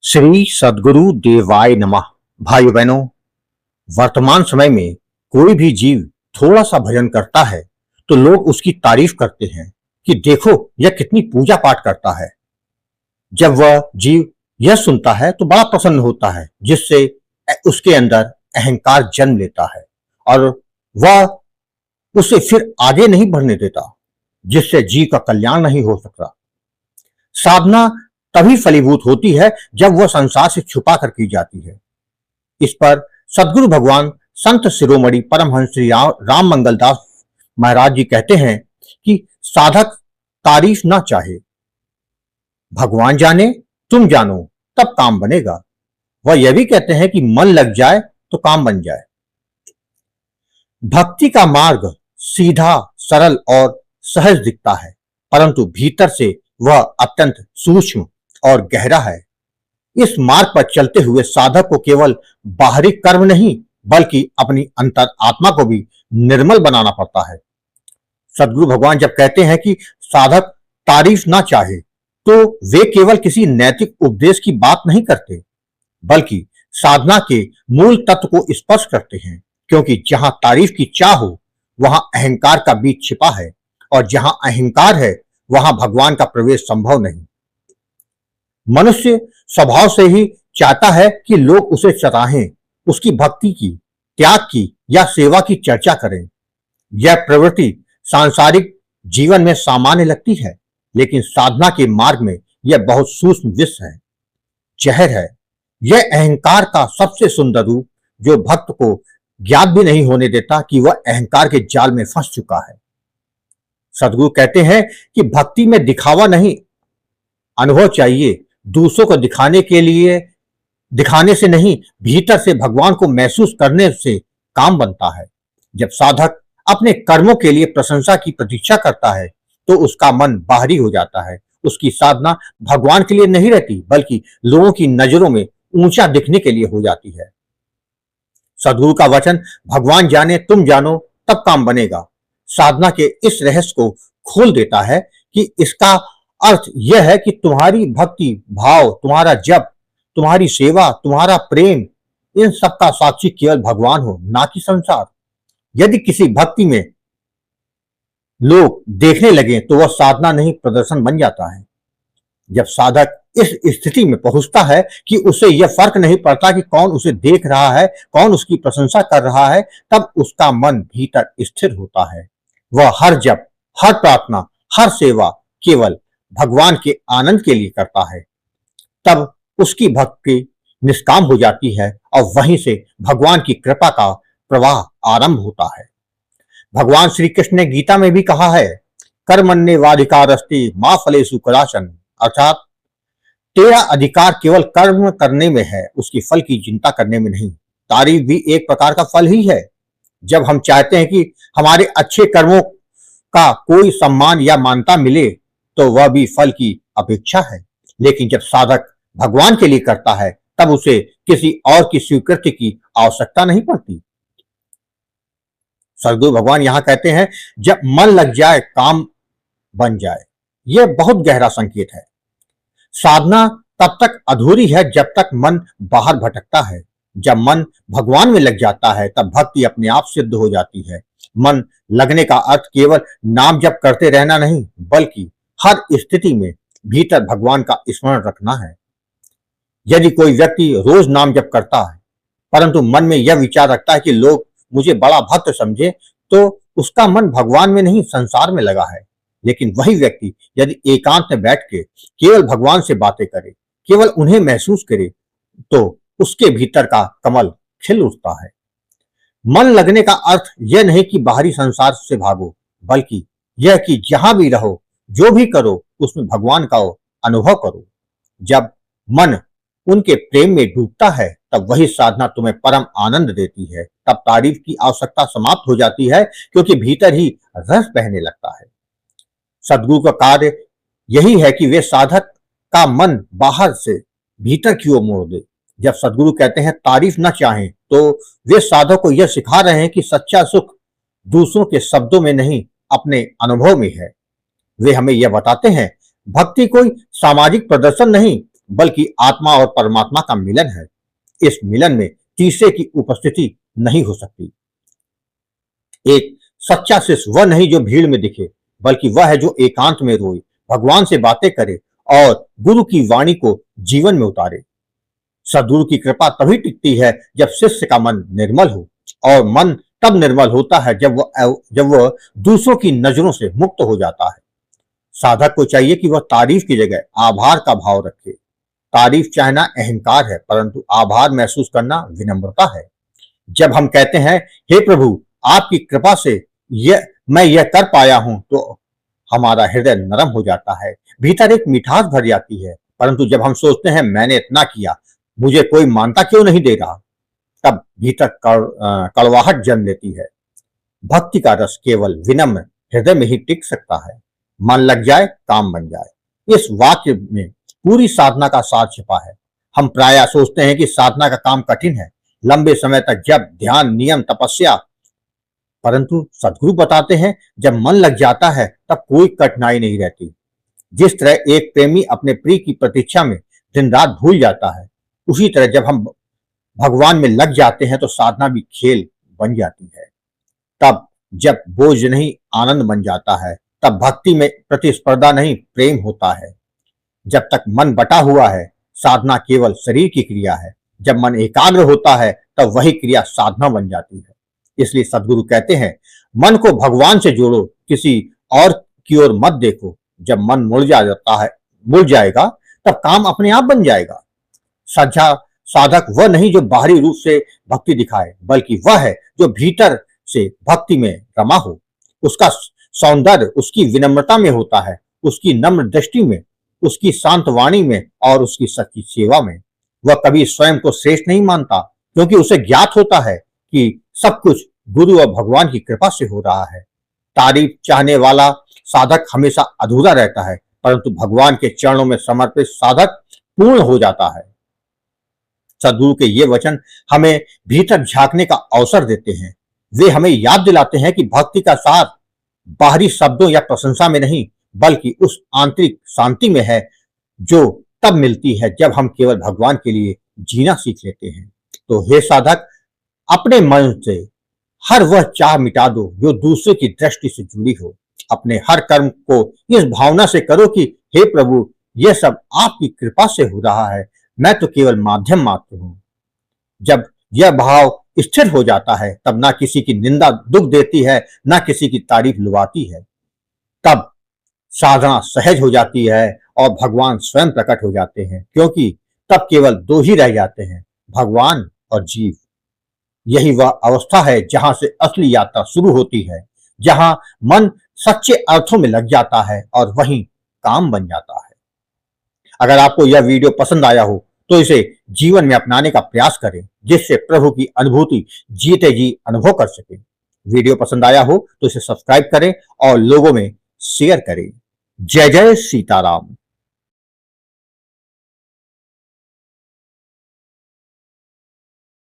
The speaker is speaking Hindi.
श्री सद्गुरु देवाय नमः। भाइयों बहनों, वर्तमान समय में कोई भी जीव थोड़ा सा भजन करता है तो लोग उसकी तारीफ करते हैं कि देखो यह कितनी पूजा पाठ करता है। जब वह जीव यह सुनता है तो बड़ा प्रसन्न होता है, जिससे उसके अंदर अहंकार जन्म लेता है और वह उसे फिर आगे नहीं बढ़ने देता, जिससे जीव का कल्याण नहीं हो सकता। साधना तभी फलीभूत होती है जब वह संसार से छुपा कर की जाती है। इस पर सदगुरु भगवान संत शिरोमणि परमहंस श्री राम मंगलदास महाराज जी कहते हैं कि साधक तारीफ ना चाहे, भगवान जाने तुम जानो तब काम बनेगा। वह यह भी कहते हैं कि मन लग जाए तो काम बन जाए। भक्ति का मार्ग सीधा, सरल और सहज दिखता है, परंतु भीतर से वह अत्यंत सूक्ष्म और गहरा है। इस मार्ग पर चलते हुए साधक को केवल बाहरी कर्म नहीं बल्कि अपनी अंतर आत्मा को भी निर्मल बनाना पड़ता है। सदगुरु भगवान जब कहते हैं कि साधक तारीफ ना चाहे, तो वे केवल किसी नैतिक उपदेश की बात नहीं करते, बल्कि साधना के मूल तत्व को स्पर्श करते हैं। क्योंकि जहां तारीफ की चाह हो वहां अहंकार का बीज छिपा है, और जहां अहंकार है वहां भगवान का प्रवेश संभव नहीं। मनुष्य स्वभाव से ही चाहता है कि लोग उसे सराहें, उसकी भक्ति की, त्याग की या सेवा की चर्चा करें। यह प्रवृत्ति सांसारिक जीवन में सामान्य लगती है, लेकिन साधना के मार्ग में यह बहुत सूक्ष्म विष है, जहर है। यह अहंकार का सबसे सुंदर रूप, जो भक्त को ज्ञात भी नहीं होने देता कि वह अहंकार के जाल में फंस चुका है। सदगुरु कहते हैं कि भक्ति में दिखावा नहीं, अनुभव चाहिए। दूसरों को दिखाने से नहीं, भीतर से भगवान को महसूस करने से काम बनता है। जब साधक अपने कर्मों के लिए प्रशंसा की प्रतीक्षा करता है तो उसका मन बाहरी हो जाता है। उसकी साधना भगवान के लिए नहीं रहती, बल्कि लोगों की नजरों में ऊंचा दिखने के लिए हो जाती है। सदगुरु का वचन भगवान जाने तुम जानो तब काम बनेगा साधना के इस रहस्य को खोल देता है कि इसका अर्थ यह है कि तुम्हारी भक्ति भाव, तुम्हारा जप, तुम्हारी सेवा, तुम्हारा प्रेम, इन सब का साक्षी केवल भगवान हो, ना कि संसार। यदि किसी भक्ति में लोग देखने लगे तो वह साधना नहीं प्रदर्शन बन जाता है। जब साधक इस स्थिति में पहुंचता है कि उसे यह फर्क नहीं पड़ता कि कौन उसे देख रहा है, कौन उसकी प्रशंसा कर रहा है, तब उसका मन भीतर स्थिर होता है। वह हर जप, हर प्रार्थना, हर सेवा केवल भगवान के आनंद के लिए करता है। तब उसकी भक्ति निष्काम हो जाती है और वहीं से भगवान की कृपा का प्रवाह आरंभ होता है। भगवान श्री कृष्ण ने गीता में भी कहा है, कर्मण्येवाधिकारस्ते मा फलेषु कदाचन, अर्थात तेरा अधिकार केवल कर्म करने में है, उसकी फल की चिंता करने में नहीं। तारीफ भी एक प्रकार का फल ही है। जब हम चाहते हैं कि हमारे अच्छे कर्मों का कोई सम्मान या मान्यता मिले तो वह भी फल की अपेक्षा है। लेकिन जब साधक भगवान के लिए करता है तब उसे किसी और की स्वीकृति की आवश्यकता नहीं पड़ती। सदगुरु भगवान यहां कहते हैं, जब मन लग जाए काम बन जाए। यह बहुत गहरा संकेत है। साधना तब तक अधूरी है जब तक मन बाहर भटकता है। जब मन भगवान में लग जाता है तब भक्ति अपने आप सिद्ध हो जाती है। मन लगने का अर्थ केवल नाम जप करते रहना नहीं, बल्कि हर स्थिति में भीतर भगवान का स्मरण रखना है। यदि कोई व्यक्ति रोज नाम जप करता है परंतु मन में यह विचार रखता है कि लोग मुझे बड़ा भक्त समझे, तो उसका मन भगवान में नहीं संसार में लगा है। लेकिन वही व्यक्ति यदि एकांत में बैठ के केवल भगवान से बातें करे, केवल उन्हें महसूस करे, तो उसके भीतर का कमल खिल उठता है। मन लगने का अर्थ यह नहीं कि बाहरी संसार से भागो, बल्कि यह कि जहां भी रहो, जो भी करो, उसमें भगवान का अनुभव करो। जब मन उनके प्रेम में डूबता है तब वही साधना तुम्हें परम आनंद देती है। तब तारीफ की आवश्यकता समाप्त हो जाती है, क्योंकि भीतर ही रस बहने लगता है। सदगुरु का कार्य यही है कि वे साधक का मन बाहर से भीतर की ओर मोड़ दे। जब सदगुरु कहते हैं तारीफ न चाहें, तो वे साधक को यह सिखा रहे हैं कि सच्चा सुख दूसरों के शब्दों में नहीं, अपने अनुभव में है। वे हमें यह बताते हैं, भक्ति कोई सामाजिक प्रदर्शन नहीं, बल्कि आत्मा और परमात्मा का मिलन है। इस मिलन में तीसरे की उपस्थिति नहीं हो सकती। एक सच्चा शिष्य वह नहीं जो भीड़ में दिखे, बल्कि वह है जो एकांत में रोए, भगवान से बातें करे और गुरु की वाणी को जीवन में उतारे। सद्गुरु की कृपा तभी टिकती है जब शिष्य का मन निर्मल हो, और मन तब निर्मल होता है जब वह दूसरों की नजरों से मुक्त हो जाता है। साधक को चाहिए कि वह तारीफ की जगह आभार का भाव रखे। तारीफ चाहना अहंकार है, परंतु आभार महसूस करना विनम्रता है। जब हम कहते हैं, हे प्रभु, आपकी कृपा से मैं यह कर पाया हूं, तो हमारा हृदय नरम हो जाता है, भीतर एक मिठास भर जाती है। परंतु जब हम सोचते हैं, मैंने इतना किया, मुझे कोई मानता क्यों नहीं दे रहा, तब भीतर कड़वाहट जन्म लेती है। भक्ति का रस केवल विनम्र हृदय में ही टिक सकता है। मन लग जाए, काम बन जाए। इस वाक्य में पूरी साधना का सार छिपा है। हम प्रायः सोचते हैं कि साधना का काम कठिन है, लंबे समय तक जप, ध्यान, नियम, तपस्या, परंतु सद्गुरु बताते हैं, जब मन लग जाता है तब कोई कठिनाई नहीं रहती। जिस तरह एक प्रेमी अपने प्रिय की प्रतीक्षा में दिन रात भूल जाता है, उसी तरह जब हम भगवान में लग जाते हैं तो साधना भी खेल बन जाती है। तब जब बोझ नहीं आनंद बन जाता है, तब भक्ति में प्रतिस्पर्धा नहीं प्रेम होता है। जब तक मन बटा हुआ है, साधना केवल शरीर की क्रिया है। जब मन एकाग्र होता है, तब वही क्रिया साधना बन जाती है। इसलिए सद्गुरु कहते हैं, मन को भगवान से जोड़ो, किसी और की ओर मत देखो। जब मन मुड़ जाएगा, तब काम अपने आप बन जाएगा। सच्चा साधक वह नहीं जो बाहरी रूप से भक्ति दिखाए, बल्कि वह है जो भीतर से भक्ति में रमा हो। उसका सौंदर्य उसकी विनम्रता में होता है, उसकी नम्र दृष्टि में, उसकी शांत वाणी में और उसकी सच्ची सेवा में। वह कभी स्वयं को श्रेष्ठ नहीं मानता, क्योंकि उसे ज्ञात होता है कि सब कुछ गुरु और भगवान की कृपा से हो रहा है। तारीफ चाहने वाला साधक हमेशा अधूरा रहता है, परंतु भगवान के चरणों में समर्पित साधक पूर्ण हो जाता है। सद्गुरु के ये वचन हमें भीतर झांकने का अवसर देते हैं। वे हमें याद दिलाते हैं कि भक्ति का सार बाहरी शब्दों या प्रशंसा में नहीं, बल्कि उस आंतरिक शांति में है, जो तब मिलती है जब हम केवल भगवान के लिए जीना सीख लेते हैं। तो हे साधक, अपने मन से हर वह चाह मिटा दो जो दूसरे की दृष्टि से जुड़ी हो। अपने हर कर्म को इस भावना से करो कि हे प्रभु, यह सब आपकी कृपा से हो रहा है, मैं तो केवल माध्यम मात्र हूं। जब यह भाव स्थिर हो जाता है, तब ना किसी की निंदा दुख देती है, ना किसी की तारीफ लुभाती है। तब साधना सहज हो जाती है और भगवान स्वयं प्रकट हो जाते हैं, क्योंकि तब केवल दो ही रह जाते हैं, भगवान और जीव। यही वह अवस्था है जहां से असली यात्रा शुरू होती है, जहां मन सच्चे अर्थों में लग जाता है और वहीं काम बन जाता है। अगर आपको यह वीडियो पसंद आया हो तो इसे जीवन में अपनाने का प्रयास करें, जिससे प्रभु की अनुभूति जीते जी अनुभव कर सके। वीडियो पसंद आया हो तो इसे सब्सक्राइब करें और लोगों में शेयर करें। जय जय सीताराम।